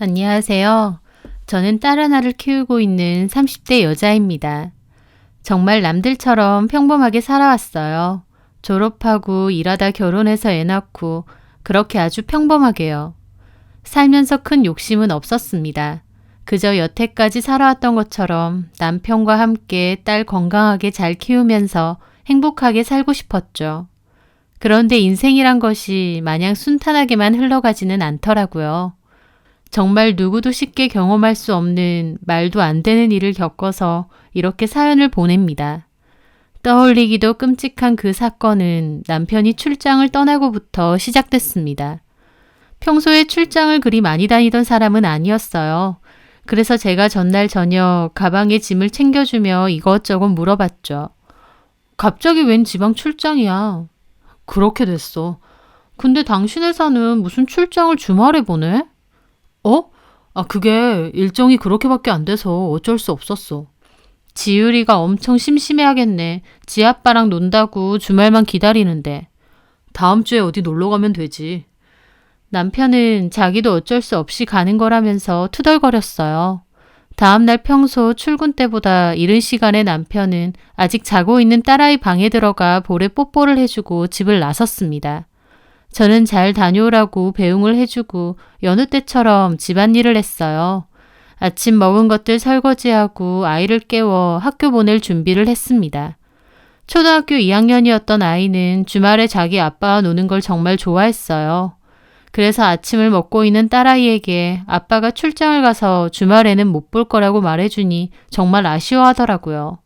안녕하세요. 저는 딸 하나를 키우고 있는 30대 여자입니다. 정말 남들처럼 평범하게 살아왔어요. 졸업하고 일하다 결혼해서 애 낳고 그렇게 아주 평범하게요. 살면서 큰 욕심은 없었습니다. 그저 여태까지 살아왔던 것처럼 남편과 함께 딸 건강하게 잘 키우면서 행복하게 살고 싶었죠. 그런데 인생이란 것이 마냥 순탄하게만 흘러가지는 않더라고요. 정말 누구도 쉽게 경험할 수 없는 말도 안 되는 일을 겪어서 이렇게 사연을 보냅니다. 떠올리기도 끔찍한 그 사건은 남편이 출장을 떠나고부터 시작됐습니다. 평소에 출장을 그리 많이 다니던 사람은 아니었어요. 그래서 제가 전날 저녁 가방에 짐을 챙겨주며 이것저것 물어봤죠. 갑자기 웬 지방 출장이야? 그렇게 됐어. 근데 당신 회사는 무슨 출장을 주말에 보내? 어? 그게 일정이 그렇게밖에 안 돼서 어쩔 수 없었어. 지율이가 엄청 심심해하겠네. 지 아빠랑 논다고 주말만 기다리는데. 다음 주에 어디 놀러 가면 되지. 남편은 자기도 어쩔 수 없이 가는 거라면서 투덜거렸어요. 다음날 평소 출근 때보다 이른 시간에 남편은 아직 자고 있는 딸아이 방에 들어가 볼에 뽀뽀를 해주고 집을 나섰습니다. 저는 잘 다녀오라고 배웅을 해주고 여느 때처럼 집안일을 했어요. 아침 먹은 것들 설거지하고 아이를 깨워 학교 보낼 준비를 했습니다. 초등학교 2학년이었던 아이는 주말에 자기 아빠와 노는 걸 정말 좋아했어요. 그래서 아침을 먹고 있는 딸아이에게 아빠가 출장을 가서 주말에는 못 볼 거라고 말해주니 정말 아쉬워하더라고요.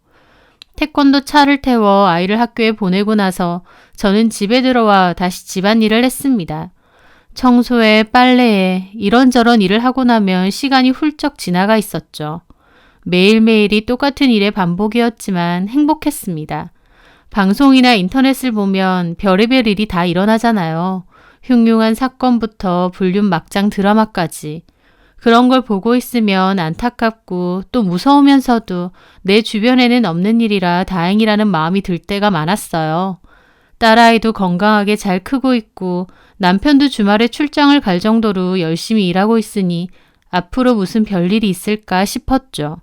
태권도 차를 태워 아이를 학교에 보내고 나서 저는 집에 들어와 다시 집안일을 했습니다. 청소에 빨래에 이런저런 일을 하고 나면 시간이 훌쩍 지나가 있었죠. 매일매일이 똑같은 일의 반복이었지만 행복했습니다. 방송이나 인터넷을 보면 별의별 일이 다 일어나잖아요. 흉흉한 사건부터 불륜 막장 드라마까지. 그런 걸 보고 있으면 안타깝고 또 무서우면서도 내 주변에는 없는 일이라 다행이라는 마음이 들 때가 많았어요. 딸아이도 건강하게 잘 크고 있고 남편도 주말에 출장을 갈 정도로 열심히 일하고 있으니 앞으로 무슨 별일이 있을까 싶었죠.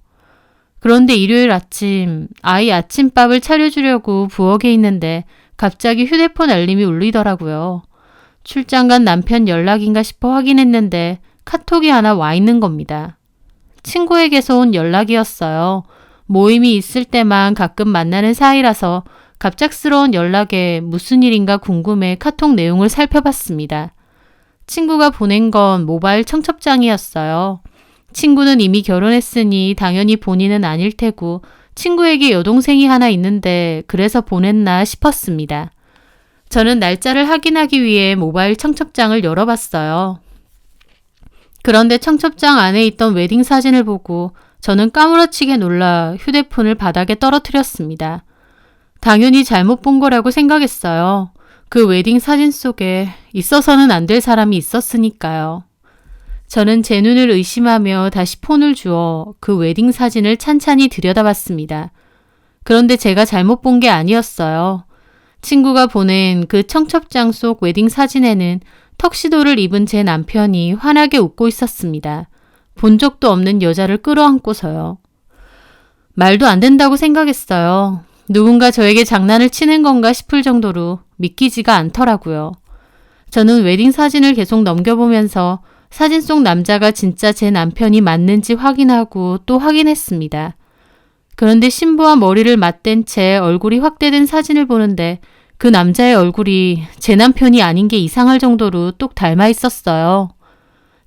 그런데 일요일 아침 아이 아침밥을 차려주려고 부엌에 있는데 갑자기 휴대폰 알림이 울리더라고요. 출장 간 남편 연락인가 싶어 확인했는데 카톡이 하나 와 있는 겁니다. 친구에게서 온 연락이었어요. 모임이 있을 때만 가끔 만나는 사이라서 갑작스러운 연락에 무슨 일인가 궁금해 카톡 내용을 살펴봤습니다. 친구가 보낸 건 모바일 청첩장이었어요. 친구는 이미 결혼했으니 당연히 본인은 아닐 테고 친구에게 여동생이 하나 있는데 그래서 보냈나 싶었습니다. 저는 날짜를 확인하기 위해 모바일 청첩장을 열어봤어요. 그런데 청첩장 안에 있던 웨딩 사진을 보고 저는 까무러치게 놀라 휴대폰을 바닥에 떨어뜨렸습니다. 당연히 잘못 본 거라고 생각했어요. 그 웨딩 사진 속에 있어서는 안 될 사람이 있었으니까요. 저는 제 눈을 의심하며 다시 폰을 주워 그 웨딩 사진을 찬찬히 들여다봤습니다. 그런데 제가 잘못 본 게 아니었어요. 친구가 보낸 그 청첩장 속 웨딩 사진에는 턱시도를 입은 제 남편이 환하게 웃고 있었습니다. 본 적도 없는 여자를 끌어안고서요. 말도 안 된다고 생각했어요. 누군가 저에게 장난을 치는 건가 싶을 정도로 믿기지가 않더라고요. 저는 웨딩 사진을 계속 넘겨보면서 사진 속 남자가 진짜 제 남편이 맞는지 확인하고 또 확인했습니다. 그런데 신부와 머리를 맞댄 채 얼굴이 확대된 사진을 보는데 그 남자의 얼굴이 제 남편이 아닌 게 이상할 정도로 똑 닮아 있었어요.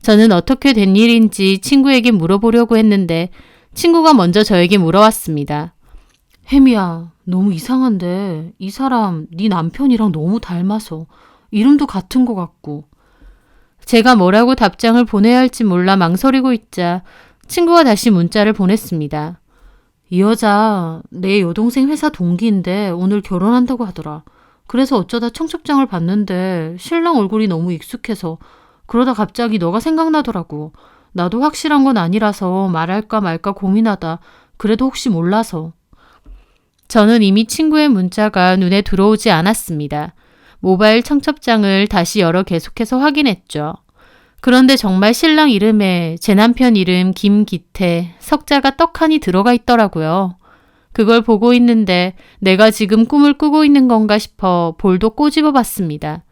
저는 어떻게 된 일인지 친구에게 물어보려고 했는데 친구가 먼저 저에게 물어왔습니다. 혜미야, 너무 이상한데 이 사람 네 남편이랑 너무 닮아서 이름도 같은 것 같고. 제가 뭐라고 답장을 보내야 할지 몰라 망설이고 있자 친구가 다시 문자를 보냈습니다. 이 여자 내 여동생 회사 동기인데 오늘 결혼한다고 하더라. 그래서 어쩌다 청첩장을 봤는데 신랑 얼굴이 너무 익숙해서 그러다 갑자기 너가 생각나더라고. 나도 확실한 건 아니라서 말할까 말까 고민하다. 그래도 혹시 몰라서. 저는 이미 친구의 문자가 눈에 들어오지 않았습니다. 모바일 청첩장을 다시 열어 계속해서 확인했죠. 그런데 정말 신랑 이름에 제 남편 이름 김기태, 석자가 떡하니 들어가 있더라고요. 그걸 보고 있는데 내가 지금 꿈을 꾸고 있는 건가 싶어 볼도 꼬집어 봤습니다.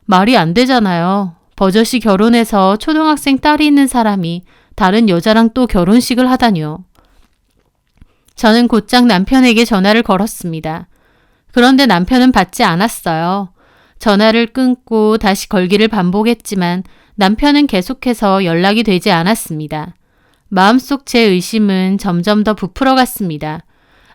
말이 안 되잖아요. 버젓이 결혼해서 초등학생 딸이 있는 사람이 다른 여자랑 또 결혼식을 하다니요. 저는 곧장 남편에게 전화를 걸었습니다. 그런데 남편은 받지 않았어요. 전화를 끊고 다시 걸기를 반복했지만 남편은 계속해서 연락이 되지 않았습니다. 마음속 제 의심은 점점 더 부풀어 갔습니다.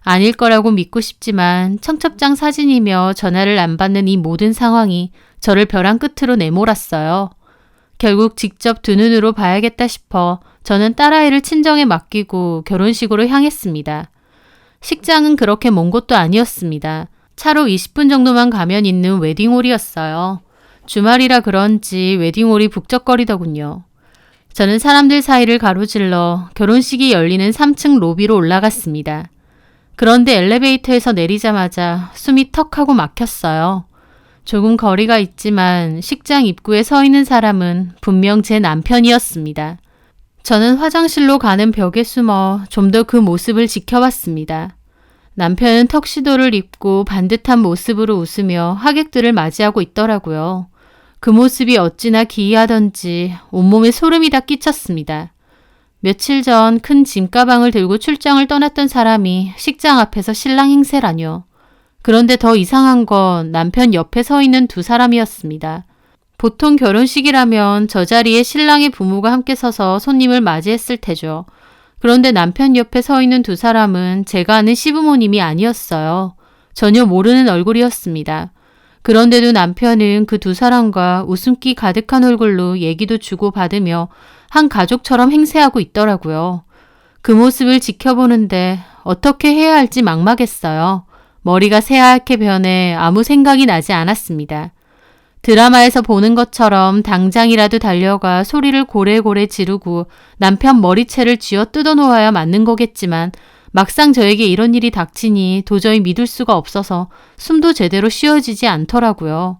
아닐 거라고 믿고 싶지만 청첩장 사진이며 전화를 안 받는 이 모든 상황이 저를 벼랑 끝으로 내몰았어요. 결국 직접 두 눈으로 봐야겠다 싶어 저는 딸아이를 친정에 맡기고 결혼식으로 향했습니다. 식장은 그렇게 먼 곳도 아니었습니다. 차로 20분 정도만 가면 있는 웨딩홀이었어요. 주말이라 그런지 웨딩홀이 북적거리더군요. 저는 사람들 사이를 가로질러 결혼식이 열리는 3층 로비로 올라갔습니다. 그런데 엘리베이터에서 내리자마자 숨이 턱 하고 막혔어요. 조금 거리가 있지만 식장 입구에 서 있는 사람은 분명 제 남편이었습니다. 저는 화장실로 가는 벽에 숨어 좀 더 그 모습을 지켜봤습니다. 남편은 턱시도를 입고 반듯한 모습으로 웃으며 하객들을 맞이하고 있더라고요. 그 모습이 어찌나 기이하던지 온몸에 소름이 다 끼쳤습니다. 며칠 전 큰 짐가방을 들고 출장을 떠났던 사람이 식장 앞에서 신랑 행세라뇨. 그런데 더 이상한 건 남편 옆에 서 있는 두 사람이었습니다. 보통 결혼식이라면 저 자리에 신랑의 부모가 함께 서서 손님을 맞이했을 테죠. 그런데 남편 옆에 서 있는 두 사람은 제가 아는 시부모님이 아니었어요. 전혀 모르는 얼굴이었습니다. 그런데도 남편은 그 두 사람과 웃음기 가득한 얼굴로 얘기도 주고받으며 한 가족처럼 행세하고 있더라고요. 그 모습을 지켜보는데 어떻게 해야 할지 막막했어요. 머리가 새하얗게 변해 아무 생각이 나지 않았습니다. 드라마에서 보는 것처럼 당장이라도 달려가 소리를 고래고래 지르고 남편 머리채를 쥐어 뜯어 놓아야 맞는 거겠지만 막상 저에게 이런 일이 닥치니 도저히 믿을 수가 없어서 숨도 제대로 쉬어지지 않더라고요.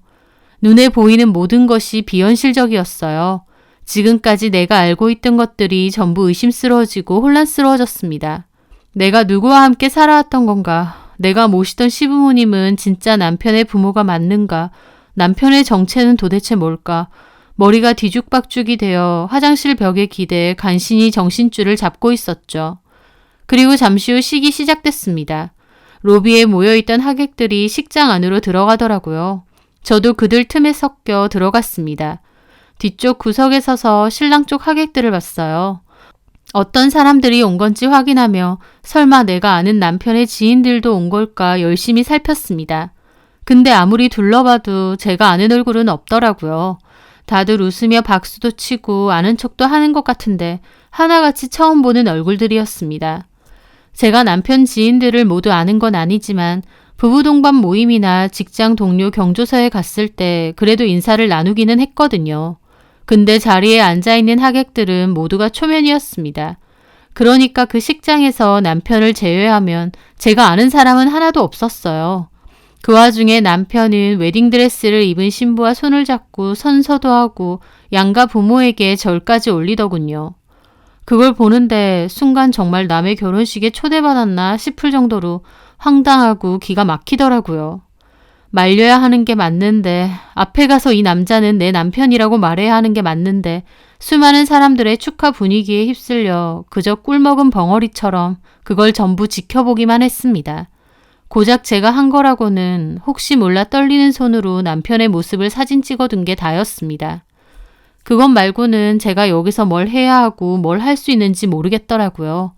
눈에 보이는 모든 것이 비현실적이었어요. 지금까지 내가 알고 있던 것들이 전부 의심스러워지고 혼란스러워졌습니다. 내가 누구와 함께 살아왔던 건가? 내가 모시던 시부모님은 진짜 남편의 부모가 맞는가? 남편의 정체는 도대체 뭘까? 머리가 뒤죽박죽이 되어 화장실 벽에 기대 간신히 정신줄을 잡고 있었죠. 그리고 잠시 후 식이 시작됐습니다. 로비에 모여있던 하객들이 식장 안으로 들어가더라고요. 저도 그들 틈에 섞여 들어갔습니다. 뒤쪽 구석에 서서 신랑 쪽 하객들을 봤어요. 어떤 사람들이 온 건지 확인하며 설마 내가 아는 남편의 지인들도 온 걸까 열심히 살폈습니다. 근데 아무리 둘러봐도 제가 아는 얼굴은 없더라고요. 다들 웃으며 박수도 치고 아는 척도 하는 것 같은데 하나같이 처음 보는 얼굴들이었습니다. 제가 남편 지인들을 모두 아는 건 아니지만 부부 동반 모임이나 직장 동료 경조사에 갔을 때 그래도 인사를 나누기는 했거든요. 근데 자리에 앉아있는 하객들은 모두가 초면이었습니다. 그러니까 그 식장에서 남편을 제외하면 제가 아는 사람은 하나도 없었어요. 그 와중에 남편은 웨딩드레스를 입은 신부와 손을 잡고 선서도 하고 양가 부모에게 절까지 올리더군요. 그걸 보는데 순간 정말 남의 결혼식에 초대받았나 싶을 정도로 황당하고 기가 막히더라고요. 말려야 하는 게 맞는데 앞에 가서 이 남자는 내 남편이라고 말해야 하는 게 맞는데 수많은 사람들의 축하 분위기에 휩쓸려 그저 꿀먹은 벙어리처럼 그걸 전부 지켜보기만 했습니다. 고작 제가 한 거라고는 혹시 몰라 떨리는 손으로 남편의 모습을 사진 찍어둔 게 다였습니다. 그것 말고는 제가 여기서 뭘 해야 하고 뭘 할 수 있는지 모르겠더라고요.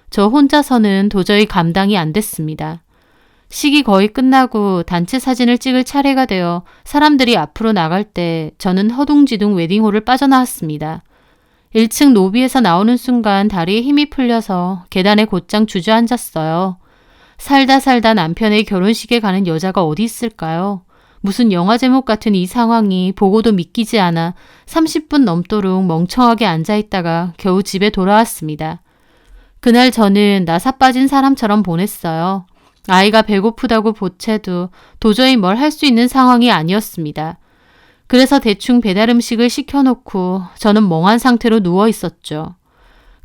저 혼자서는 도저히 감당이 안 됐습니다. 식이 거의 끝나고 단체 사진을 찍을 차례가 되어 사람들이 앞으로 나갈 때 저는 허둥지둥 웨딩홀을 빠져나왔습니다. 1층 로비에서 나오는 순간 다리에 힘이 풀려서 계단에 곧장 주저앉았어요. 살다 남편의 결혼식에 가는 여자가 어디 있을까요? 무슨 영화 제목 같은 이 상황이 보고도 믿기지 않아 30분 넘도록 멍청하게 앉아있다가 겨우 집에 돌아왔습니다. 그날 저는 나사 빠진 사람처럼 보냈어요. 아이가 배고프다고 보채도 도저히 뭘 할 수 있는 상황이 아니었습니다. 그래서 대충 배달 음식을 시켜놓고 저는 멍한 상태로 누워 있었죠.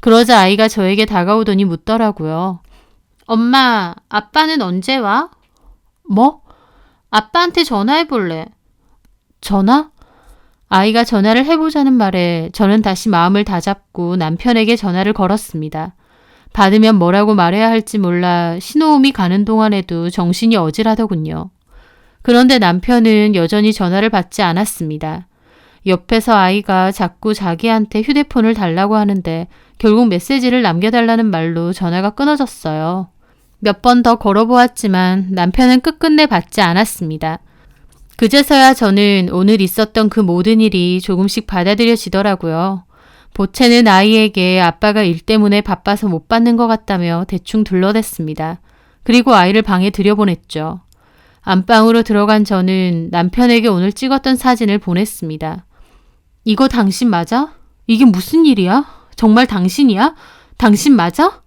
그러자 아이가 저에게 다가오더니 묻더라고요. 엄마, 아빠는 언제 와? 뭐? 아빠한테 전화해볼래. 전화? 아이가 전화를 해보자는 말에 저는 다시 마음을 다잡고 남편에게 전화를 걸었습니다. 받으면 뭐라고 말해야 할지 몰라 신호음이 가는 동안에도 정신이 어질하더군요. 그런데 남편은 여전히 전화를 받지 않았습니다. 옆에서 아이가 자꾸 자기한테 휴대폰을 달라고 하는데 결국 메시지를 남겨달라는 말로 전화가 끊어졌어요. 몇 번 더 걸어보았지만 남편은 끝끝내 받지 않았습니다. 그제서야 저는 오늘 있었던 그 모든 일이 조금씩 받아들여지더라고요. 보채는 아이에게 아빠가 일 때문에 바빠서 못 받는 것 같다며 대충 둘러댔습니다. 그리고 아이를 방에 들여보냈죠. 안방으로 들어간 저는 남편에게 오늘 찍었던 사진을 보냈습니다. 이거 당신 맞아? 이게 무슨 일이야? 정말 당신이야? 당신 맞아?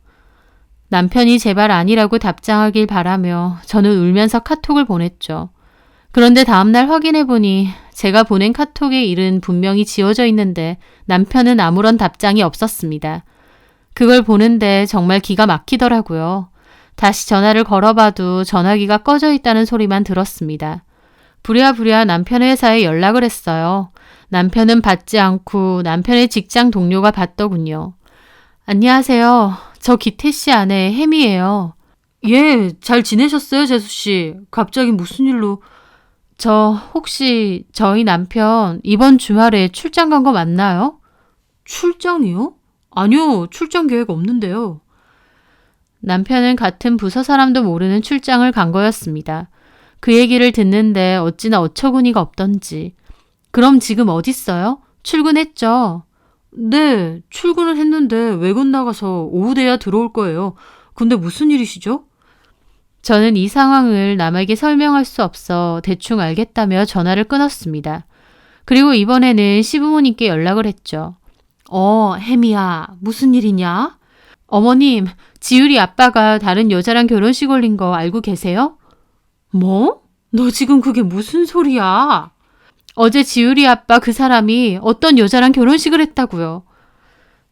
남편이 제발 아니라고 답장하길 바라며 저는 울면서 카톡을 보냈죠. 그런데 다음날 확인해보니 제가 보낸 카톡의 일은 분명히 지워져 있는데 남편은 아무런 답장이 없었습니다. 그걸 보는데 정말 기가 막히더라고요. 다시 전화를 걸어봐도 전화기가 꺼져 있다는 소리만 들었습니다. 부랴부랴 남편의 회사에 연락을 했어요. 남편은 받지 않고 남편의 직장 동료가 받더군요. 안녕하세요. 저 기태씨 아내 혜미예요. 예, 잘 지내셨어요, 재수씨? 갑자기 무슨 일로... 저 혹시 저희 남편 이번 주말에 출장 간 거 맞나요? 출장이요? 아니요, 출장 계획 없는데요. 남편은 같은 부서 사람도 모르는 출장을 간 거였습니다. 그 얘기를 듣는데 어찌나 어처구니가 없던지. 그럼 지금 어딨어요? 출근했죠? 네, 출근을 했는데 외근 나가서 오후 돼야 들어올 거예요. 근데 무슨 일이시죠? 저는 이 상황을 남에게 설명할 수 없어 대충 알겠다며 전화를 끊었습니다. 그리고 이번에는 시부모님께 연락을 했죠. 혜미야, 무슨 일이냐? 어머님, 지율이 아빠가 다른 여자랑 결혼식 올린 거 알고 계세요? 뭐? 너 지금 그게 무슨 소리야? 어제 지율이 아빠 그 사람이 어떤 여자랑 결혼식을 했다고요.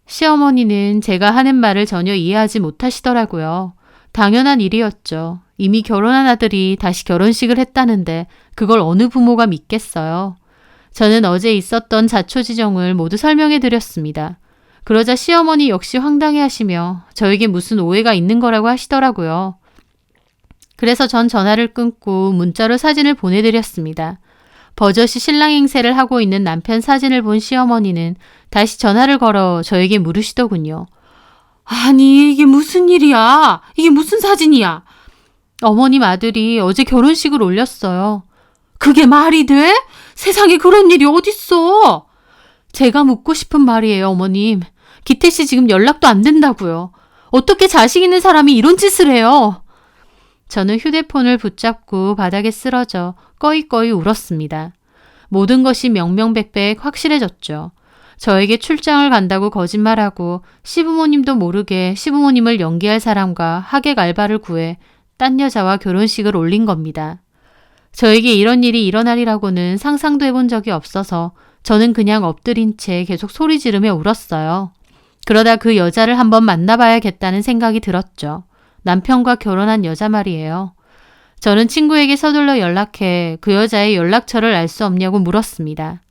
시어머니는 제가 하는 말을 전혀 이해하지 못하시더라고요. 당연한 일이었죠. 이미 결혼한 아들이 다시 결혼식을 했다는데 그걸 어느 부모가 믿겠어요. 저는 어제 있었던 자초지정을 모두 설명해 드렸습니다. 그러자 시어머니 역시 황당해하시며 저에게 무슨 오해가 있는 거라고 하시더라고요. 그래서 전 전화를 끊고 문자로 사진을 보내드렸습니다. 버젓이 신랑 행세를 하고 있는 남편 사진을 본 시어머니는 다시 전화를 걸어 저에게 물으시더군요. 아니, 이게 무슨 일이야? 이게 무슨 사진이야? 어머님 아들이 어제 결혼식을 올렸어요. 그게 말이 돼? 세상에 그런 일이 어딨어? 제가 묻고 싶은 말이에요, 어머님. 기태 씨 지금 연락도 안 된다고요. 어떻게 자식 있는 사람이 이런 짓을 해요? 저는 휴대폰을 붙잡고 바닥에 쓰러져 꺼이꺼이 울었습니다. 모든 것이 명명백백 확실해졌죠. 저에게 출장을 간다고 거짓말하고 시부모님도 모르게 시부모님을 연기할 사람과 하객 알바를 구해 딴 여자와 결혼식을 올린 겁니다. 저에게 이런 일이 일어나리라고는 상상도 해본 적이 없어서 저는 그냥 엎드린 채 계속 소리 지르며 울었어요. 그러다 그 여자를 한번 만나봐야겠다는 생각이 들었죠. 남편과 결혼한 여자 말이에요. 저는 친구에게 서둘러 연락해 그 여자의 연락처를 알 수 없냐고 물었습니다.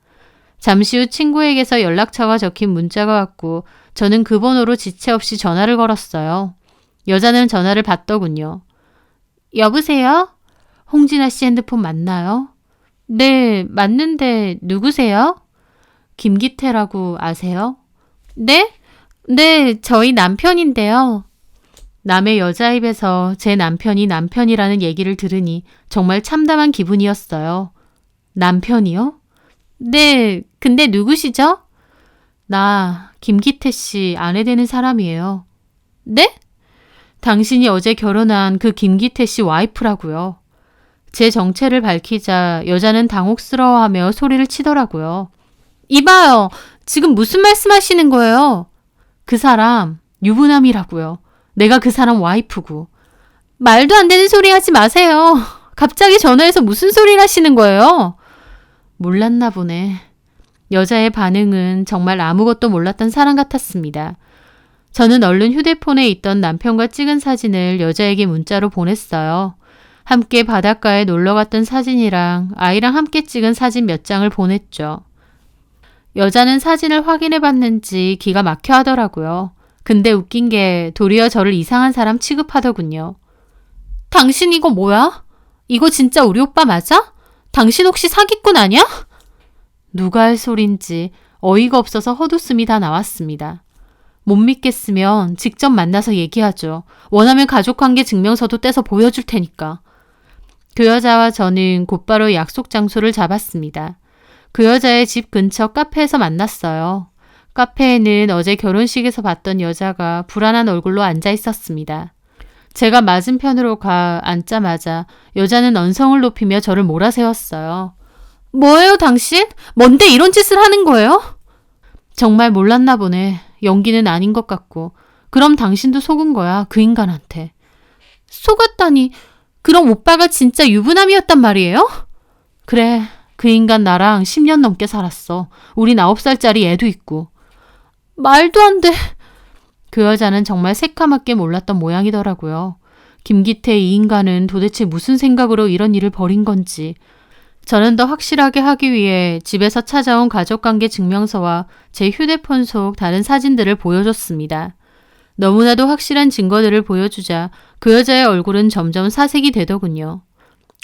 잠시 후 친구에게서 연락처가 적힌 문자가 왔고 저는 그 번호로 지체 없이 전화를 걸었어요. 여자는 전화를 받더군요. 여보세요? 홍진아 씨 핸드폰 맞나요? 네, 맞는데 누구세요? 김기태라고 아세요? 네? 네, 저희 남편인데요. 남의 여자 입에서 제 남편이 남편이라는 얘기를 들으니 정말 참담한 기분이었어요. 남편이요? 네, 근데 누구시죠? 나 김기태 씨 아내 되는 사람이에요. 네? 당신이 어제 결혼한 그 김기태 씨 와이프라고요. 제 정체를 밝히자 여자는 당혹스러워하며 소리를 치더라고요. 이봐요. 지금 무슨 말씀하시는 거예요? 그 사람 유부남이라고요. 내가 그 사람 와이프고. 말도 안 되는 소리 하지 마세요. 갑자기 전화해서 무슨 소리를 하시는 거예요? 몰랐나 보네. 여자의 반응은 정말 아무것도 몰랐던 사람 같았습니다. 저는 얼른 휴대폰에 있던 남편과 찍은 사진을 여자에게 문자로 보냈어요. 함께 바닷가에 놀러 갔던 사진이랑 아이랑 함께 찍은 사진 몇 장을 보냈죠. 여자는 사진을 확인해 봤는지 기가 막혀 하더라고요. 근데 웃긴 게 도리어 저를 이상한 사람 취급하더군요. 당신 이거 뭐야? 이거 진짜 우리 오빠 맞아? 당신 혹시 사기꾼 아니야? 누가 할 소린지 어이가 없어서 헛웃음이 다 나왔습니다. 못 믿겠으면 직접 만나서 얘기하죠. 원하면 가족관계 증명서도 떼서 보여줄 테니까. 그 여자와 저는 곧바로 약속 장소를 잡았습니다. 그 여자의 집 근처 카페에서 만났어요. 카페에는 어제 결혼식에서 봤던 여자가 불안한 얼굴로 앉아 있었습니다. 제가 맞은편으로 가 앉자마자 여자는 언성을 높이며 저를 몰아세웠어요. 뭐예요, 당신? 뭔데 이런 짓을 하는 거예요? 정말 몰랐나 보네. 연기는 아닌 것 같고. 그럼 당신도 속은 거야, 그 인간한테. 속았다니. 그럼 오빠가 진짜 유부남이었단 말이에요? 그래, 그 인간 나랑 10년 넘게 살았어. 우린 9살짜리 애도 있고. 말도 안 돼. 그 여자는 정말 새카맣게 몰랐던 모양이더라고요. 김기태 이 인간은 도대체 무슨 생각으로 이런 일을 벌인 건지. 저는 더 확실하게 하기 위해 집에서 찾아온 가족관계 증명서와 제 휴대폰 속 다른 사진들을 보여줬습니다. 너무나도 확실한 증거들을 보여주자 그 여자의 얼굴은 점점 사색이 되더군요.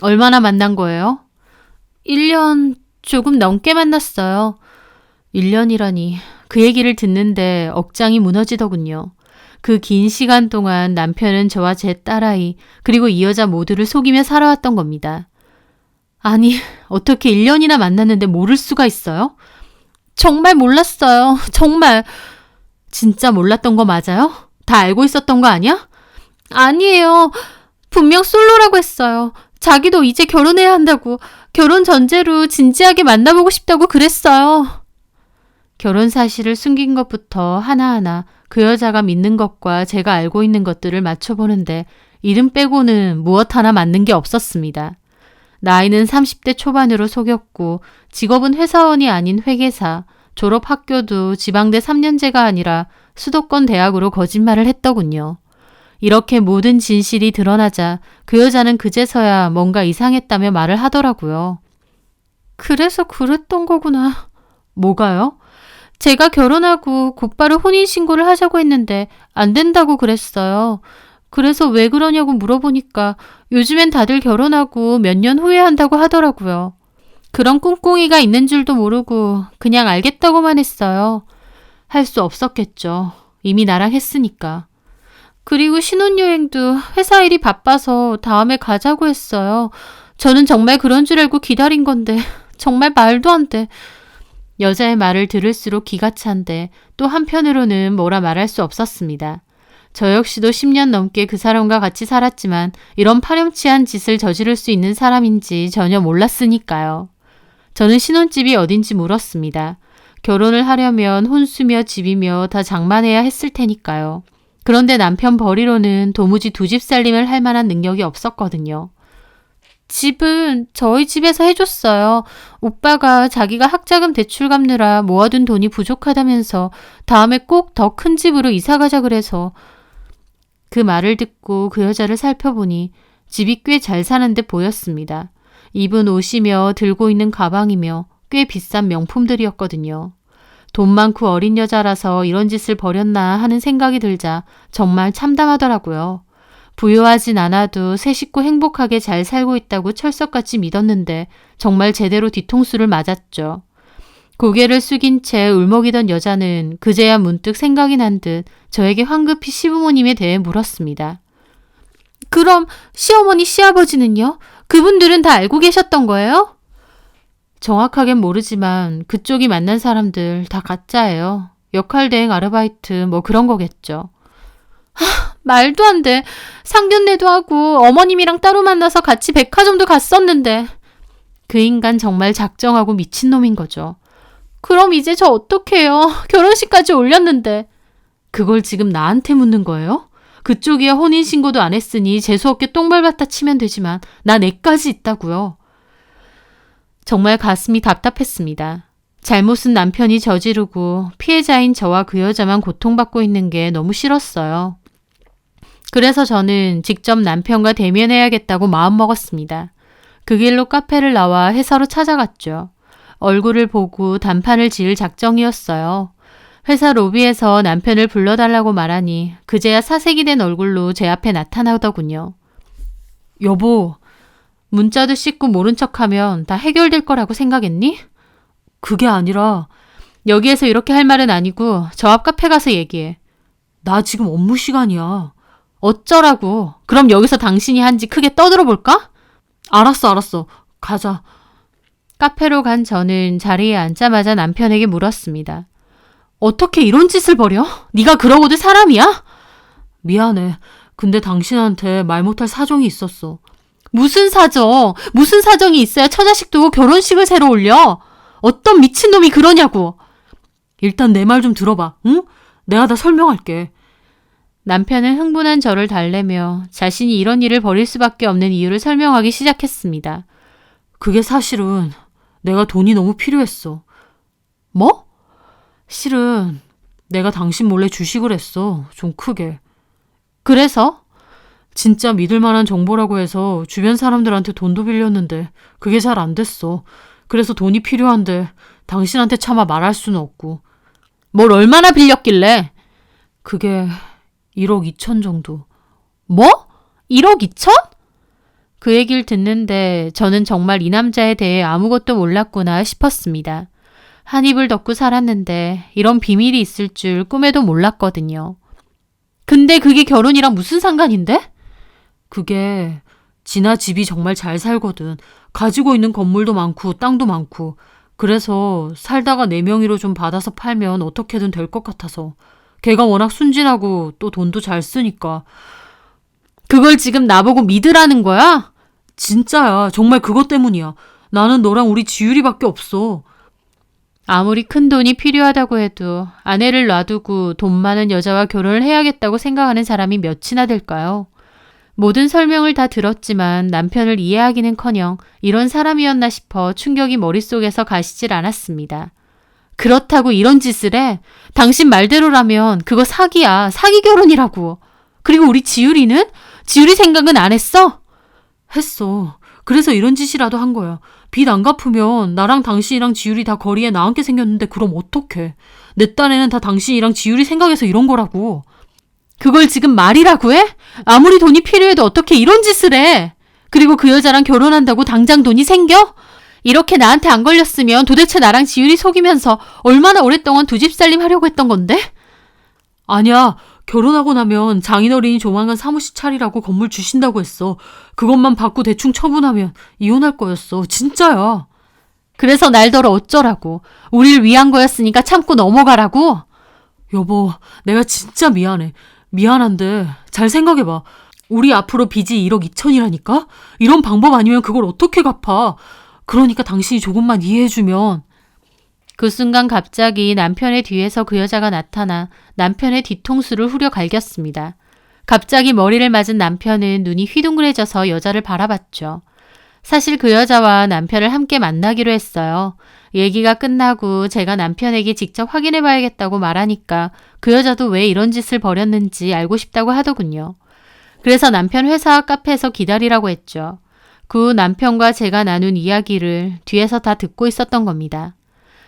얼마나 만난 거예요? 1년 조금 넘게 만났어요. 1년이라니. 그 얘기를 듣는데 억장이 무너지더군요. 그 긴 시간 동안 남편은 저와 제 딸아이 그리고 이 여자 모두를 속이며 살아왔던 겁니다. 아니, 어떻게 1년이나 만났는데 모를 수가 있어요? 정말 몰랐어요. 정말. 진짜 몰랐던 거 맞아요? 다 알고 있었던 거 아니야? 아니에요. 분명 솔로라고 했어요. 자기도 이제 결혼해야 한다고, 결혼 전제로 진지하게 만나보고 싶다고 그랬어요. 결혼 사실을 숨긴 것부터 하나하나 그 여자가 믿는 것과 제가 알고 있는 것들을 맞춰보는데 이름 빼고는 무엇 하나 맞는 게 없었습니다. 나이는 30대 초반으로 속였고 직업은 회사원이 아닌 회계사, 졸업 학교도 지방대 3년제가 아니라 수도권 대학으로 거짓말을 했더군요. 이렇게 모든 진실이 드러나자 그 여자는 그제서야 뭔가 이상했다며 말을 하더라고요. 그래서 그랬던 거구나. 뭐가요? 제가 결혼하고 곧바로 혼인신고를 하자고 했는데 안 된다고 그랬어요. 그래서 왜 그러냐고 물어보니까 요즘엔 다들 결혼하고 몇 년 후에 한다고 하더라고요. 그런 꿍꿍이가 있는 줄도 모르고 그냥 알겠다고만 했어요. 할 수 없었겠죠. 이미 나랑 했으니까. 그리고 신혼여행도 회사 일이 바빠서 다음에 가자고 했어요. 저는 정말 그런 줄 알고 기다린 건데 정말 말도 안 돼. 여자의 말을 들을수록 기가 찬데 또 한편으로는 뭐라 말할 수 없었습니다. 저 역시도 10년 넘게 그 사람과 같이 살았지만 이런 파렴치한 짓을 저지를 수 있는 사람인지 전혀 몰랐으니까요. 저는 신혼집이 어딘지 물었습니다. 결혼을 하려면 혼수며 집이며 다 장만해야 했을 테니까요. 그런데 남편 벌이로는 도무지 두 집 살림을 할 만한 능력이 없었거든요. 집은 저희 집에서 해줬어요. 오빠가 자기가 학자금 대출 갚느라 모아둔 돈이 부족하다면서 다음에 꼭 더 큰 집으로 이사 가자 그래서. 그 말을 듣고 그 여자를 살펴보니 집이 꽤 잘 사는 데 보였습니다. 입은 옷이며 들고 있는 가방이며 꽤 비싼 명품들이었거든요. 돈 많고 어린 여자라서 이런 짓을 벌였나 하는 생각이 들자 정말 참담하더라고요. 부유하진 않아도 세 식구 행복하게 잘 살고 있다고 철석같이 믿었는데 정말 제대로 뒤통수를 맞았죠. 고개를 숙인 채 울먹이던 여자는 그제야 문득 생각이 난 듯 저에게 황급히 시부모님에 대해 물었습니다. 그럼 시어머니, 시아버지는요? 그분들은 다 알고 계셨던 거예요? 정확하겐 모르지만 그쪽이 만난 사람들 다 가짜예요. 역할대행 아르바이트 뭐 그런 거겠죠. 말도 안 돼. 상견례도 하고 어머님이랑 따로 만나서 같이 백화점도 갔었는데. 그 인간 정말 작정하고 미친놈인 거죠. 그럼 이제 저 어떡해요? 결혼식까지 올렸는데. 그걸 지금 나한테 묻는 거예요? 그쪽이야 혼인신고도 안 했으니 재수없게 똥발받다 치면 되지만 난 애까지 있다고요. 정말 가슴이 답답했습니다. 잘못은 남편이 저지르고 피해자인 저와 그 여자만 고통받고 있는 게 너무 싫었어요. 그래서 저는 직접 남편과 대면해야겠다고 마음먹었습니다. 그 길로 카페를 나와 회사로 찾아갔죠. 얼굴을 보고 단판을 지을 작정이었어요. 회사 로비에서 남편을 불러달라고 말하니 그제야 사색이 된 얼굴로 제 앞에 나타나더군요. 여보, 문자도 씻고 모른 척하면 다 해결될 거라고 생각했니? 그게 아니라 여기에서 이렇게 할 말은 아니고 저 앞 카페 가서 얘기해. 나 지금 업무 시간이야. 어쩌라고. 그럼 여기서 당신이 한지 크게 떠들어 볼까? 알았어. 가자. 카페로 간 저는 자리에 앉자마자 남편에게 물었습니다. 어떻게 이런 짓을 벌여? 네가 그러고도 사람이야? 미안해. 근데 당신한테 말 못할 사정이 있었어. 무슨 사정? 무슨 사정이 있어야 처자식도 결혼식을 새로 올려? 어떤 미친놈이 그러냐고. 일단 내 말 좀 들어봐. 응? 내가 다 설명할게. 남편은 흥분한 저를 달래며 자신이 이런 일을 벌일 수밖에 없는 이유를 설명하기 시작했습니다. 그게 사실은 내가 돈이 너무 필요했어. 뭐? 실은 내가 당신 몰래 주식을 했어. 좀 크게. 그래서? 진짜 믿을 만한 정보라고 해서 주변 사람들한테 돈도 빌렸는데 그게 잘 안 됐어. 그래서 돈이 필요한데 당신한테 차마 말할 수는 없고. 뭘 얼마나 빌렸길래? 그게 1억 2천 정도. 뭐? 1억 2천? 그 얘기를 듣는데 저는 정말 이 남자에 대해 아무것도 몰랐구나 싶었습니다. 한 입을 덮고 살았는데 이런 비밀이 있을 줄 꿈에도 몰랐거든요. 근데 그게 결혼이랑 무슨 상관인데? 그게 진아 집이 정말 잘 살거든. 가지고 있는 건물도 많고 땅도 많고. 그래서 살다가 내 명의로 좀 받아서 팔면 어떻게든 될 것 같아서. 걔가 워낙 순진하고 또 돈도 잘 쓰니까. 그걸 지금 나보고 믿으라는 거야? 진짜야. 정말 그것 때문이야. 나는 너랑 우리 지율이밖에 없어. 아무리 큰 돈이 필요하다고 해도 아내를 놔두고 돈 많은 여자와 결혼을 해야겠다고 생각하는 사람이 몇이나 될까요? 모든 설명을 다 들었지만 남편을 이해하기는커녕 이런 사람이었나 싶어 충격이 머릿속에서 가시질 않았습니다. 그렇다고 이런 짓을 해? 당신 말대로라면 그거 사기야. 사기 결혼이라고. 그리고 우리 지율이는? 지율이 생각은 안 했어? 했어. 그래서 이런 짓이라도 한 거야. 빚 안 갚으면 나랑 당신이랑 지율이 다 거리에 나앉게 생겼는데 그럼 어떡해. 내 딴에는 다 당신이랑 지율이 생각해서 이런 거라고. 그걸 지금 말이라고 해? 아무리 돈이 필요해도 어떻게 이런 짓을 해? 그리고 그 여자랑 결혼한다고 당장 돈이 생겨? 이렇게 나한테 안 걸렸으면 도대체 나랑 지율이 속이면서 얼마나 오랫동안 두 집 살림 하려고 했던 건데? 아니야. 결혼하고 나면 장인어른이 조만간 사무실 차리라고 건물 주신다고 했어. 그것만 받고 대충 처분하면 이혼할 거였어. 진짜야. 그래서 날더러 어쩌라고. 우릴 위한 거였으니까 참고 넘어가라고? 여보, 내가 진짜 미안해. 미안한데 잘 생각해봐. 우리 앞으로 빚이 1억 2천이라니까? 이런 방법 아니면 그걸 어떻게 갚아? 그러니까 당신이 조금만 이해해주면. 그 순간 갑자기 남편의 뒤에서 그 여자가 나타나 남편의 뒤통수를 후려 갈겼습니다. 갑자기 머리를 맞은 남편은 눈이 휘둥그레져서 여자를 바라봤죠. 사실 그 여자와 남편을 함께 만나기로 했어요. 얘기가 끝나고 제가 남편에게 직접 확인해봐야겠다고 말하니까 그 여자도 왜 이런 짓을 벌였는지 알고 싶다고 하더군요. 그래서 남편 회사 앞 카페에서 기다리라고 했죠. 그 후 남편과 제가 나눈 이야기를 뒤에서 다 듣고 있었던 겁니다.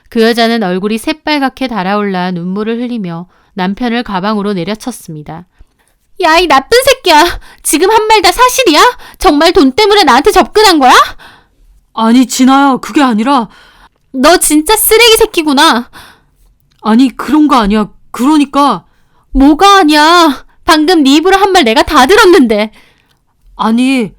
그 여자는 얼굴이 새빨갛게 달아올라 눈물을 흘리며 남편을 가방으로 내려쳤습니다. 야, 이 나쁜 새끼야. 지금 한 말 다 사실이야? 정말 돈 때문에 나한테 접근한 거야? 아니, 진아야. 그게 아니라. 너 진짜 쓰레기 새끼구나. 아니, 그런 거 아니야. 그러니까. 뭐가 아니야. 방금 네 입으로 한 말 내가 다 들었는데. 아니.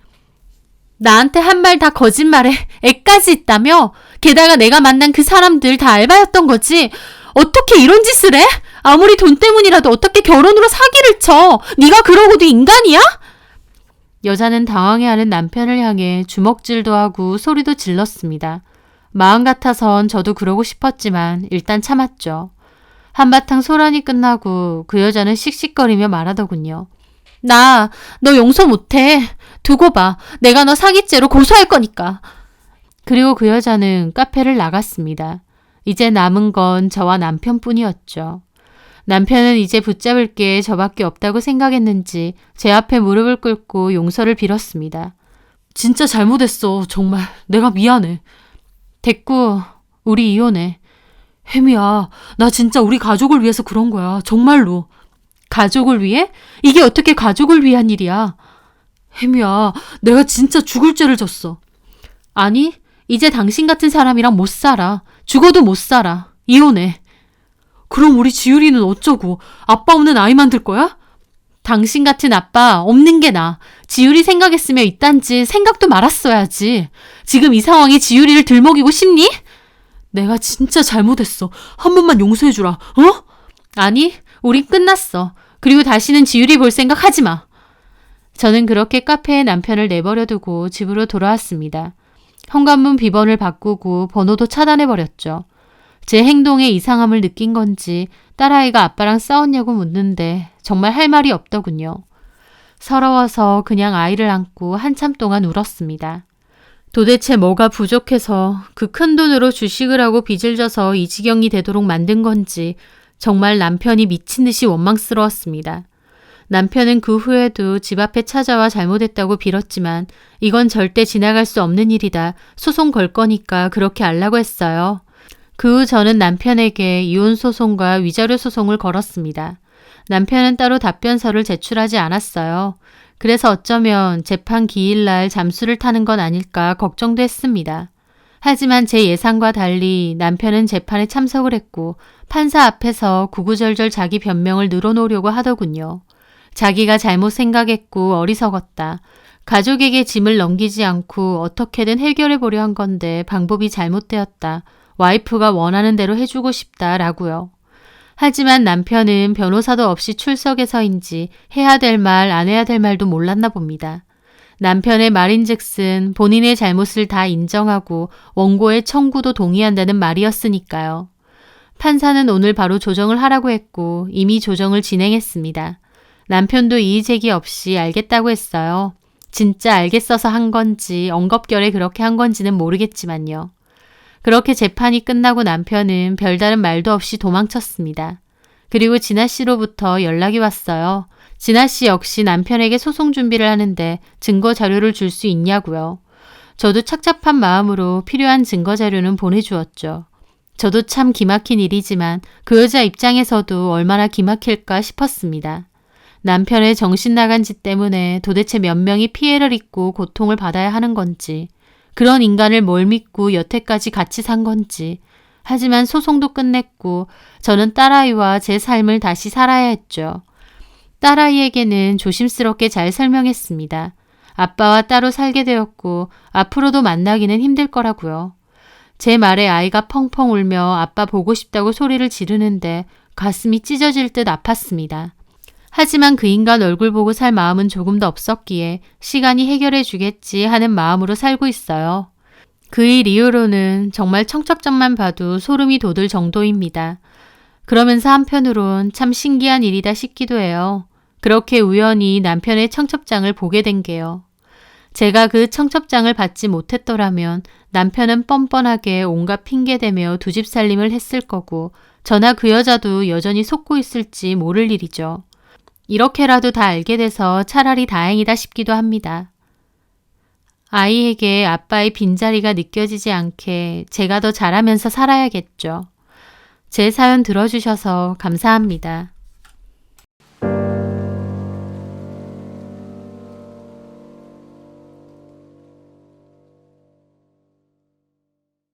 나한테 한 말 다 거짓말에 애까지 있다며? 게다가 내가 만난 그 사람들 다 알바였던 거지. 어떻게 이런 짓을 해? 아무리 돈 때문이라도 어떻게 결혼으로 사기를 쳐? 네가 그러고도 인간이야? 여자는 당황해하는 남편을 향해 주먹질도 하고 소리도 질렀습니다. 마음 같아선 저도 그러고 싶었지만 일단 참았죠. 한바탕 소란이 끝나고 그 여자는 씩씩거리며 말하더군요. 너 용서 못해. 두고 봐. 내가 너 사기죄로 고소할 거니까. 그리고 그 여자는 카페를 나갔습니다. 이제 남은 건 저와 남편뿐이었죠. 남편은 이제 붙잡을 게 저밖에 없다고 생각했는지 제 앞에 무릎을 꿇고 용서를 빌었습니다. 진짜 잘못했어. 정말 내가 미안해. 됐고 우리 이혼해. 혜미야, 나 진짜 우리 가족을 위해서 그런 거야. 정말로. 가족을 위해? 이게 어떻게 가족을 위한 일이야? 혜미야, 내가 진짜 죽을 죄를 졌어. 아니, 이제 당신 같은 사람이랑 못 살아. 죽어도 못 살아. 이혼해. 그럼 우리 지율이는 어쩌고? 아빠 없는 아이 만들 거야? 당신 같은 아빠 없는 게 나아. 지율이 생각했으면 이딴지 생각도 말았어야지. 지금 이 상황에 지율이를 들먹이고 싶니? 내가 진짜 잘못했어. 한 번만 용서해주라. 어? 아니, 우린 끝났어. 그리고 다시는 지율이 볼 생각 하지 마. 저는 그렇게 카페에 남편을 내버려두고 집으로 돌아왔습니다. 현관문 비번을 바꾸고 번호도 차단해버렸죠. 제 행동에 이상함을 느낀 건지 딸아이가 아빠랑 싸웠냐고 묻는데 정말 할 말이 없더군요. 서러워서 그냥 아이를 안고 한참 동안 울었습니다. 도대체 뭐가 부족해서 그 큰 돈으로 주식을 하고 빚을 져서 이 지경이 되도록 만든 건지 정말 남편이 미친 듯이 원망스러웠습니다. 남편은 그 후에도 집 앞에 찾아와 잘못했다고 빌었지만 이건 절대 지나갈 수 없는 일이다. 소송 걸 거니까 그렇게 알라고 했어요. 그 후 저는 남편에게 이혼 소송과 위자료 소송을 걸었습니다. 남편은 따로 답변서를 제출하지 않았어요. 그래서 어쩌면 재판 기일날 잠수를 타는 건 아닐까 걱정도 했습니다. 하지만 제 예상과 달리 남편은 재판에 참석을 했고 판사 앞에서 구구절절 자기 변명을 늘어놓으려고 하더군요. 자기가 잘못 생각했고 어리석었다. 가족에게 짐을 넘기지 않고 어떻게든 해결해 보려 한 건데 방법이 잘못되었다. 와이프가 원하는 대로 해주고 싶다라고요. 하지만 남편은 변호사도 없이 출석해서인지 해야 될 말, 안 해야 될 말도 몰랐나 봅니다. 남편의 말인즉슨 본인의 잘못을 다 인정하고 원고의 청구도 동의한다는 말이었으니까요. 판사는 오늘 바로 조정을 하라고 했고 이미 조정을 진행했습니다. 남편도 이의제기 없이 알겠다고 했어요. 진짜 알겠어서 한 건지 엉겁결에 그렇게 한 건지는 모르겠지만요. 그렇게 재판이 끝나고 남편은 별다른 말도 없이 도망쳤습니다. 그리고 진아 씨로부터 연락이 왔어요. 진아 씨 역시 남편에게 소송 준비를 하는데 증거 자료를 줄 수 있냐고요. 저도 착잡한 마음으로 필요한 증거 자료는 보내주었죠. 저도 참 기막힌 일이지만 그 여자 입장에서도 얼마나 기막힐까 싶었습니다. 남편의 정신 나간 짓 때문에 도대체 몇 명이 피해를 입고 고통을 받아야 하는 건지, 그런 인간을 뭘 믿고 여태까지 같이 산 건지. 하지만 소송도 끝냈고 저는 딸아이와 제 삶을 다시 살아야 했죠. 딸아이에게는 조심스럽게 잘 설명했습니다. 아빠와 따로 살게 되었고 앞으로도 만나기는 힘들 거라고요. 제 말에 아이가 펑펑 울며 아빠 보고 싶다고 소리를 지르는데 가슴이 찢어질 듯 아팠습니다. 하지만 그 인간 얼굴 보고 살 마음은 조금도 없었기에 시간이 해결해 주겠지 하는 마음으로 살고 있어요. 그 일 이후로는 정말 청첩장만 봐도 소름이 돋을 정도입니다. 그러면서 한편으론 참 신기한 일이다 싶기도 해요. 그렇게 우연히 남편의 청첩장을 보게 된 게요. 제가 그 청첩장을 받지 못했더라면 남편은 뻔뻔하게 온갖 핑계대며 두 집 살림을 했을 거고 저나 그 여자도 여전히 속고 있을지 모를 일이죠. 이렇게라도 다 알게 돼서 차라리 다행이다 싶기도 합니다. 아이에게 아빠의 빈자리가 느껴지지 않게 제가 더 잘하면서 살아야겠죠. 제 사연 들어주셔서 감사합니다.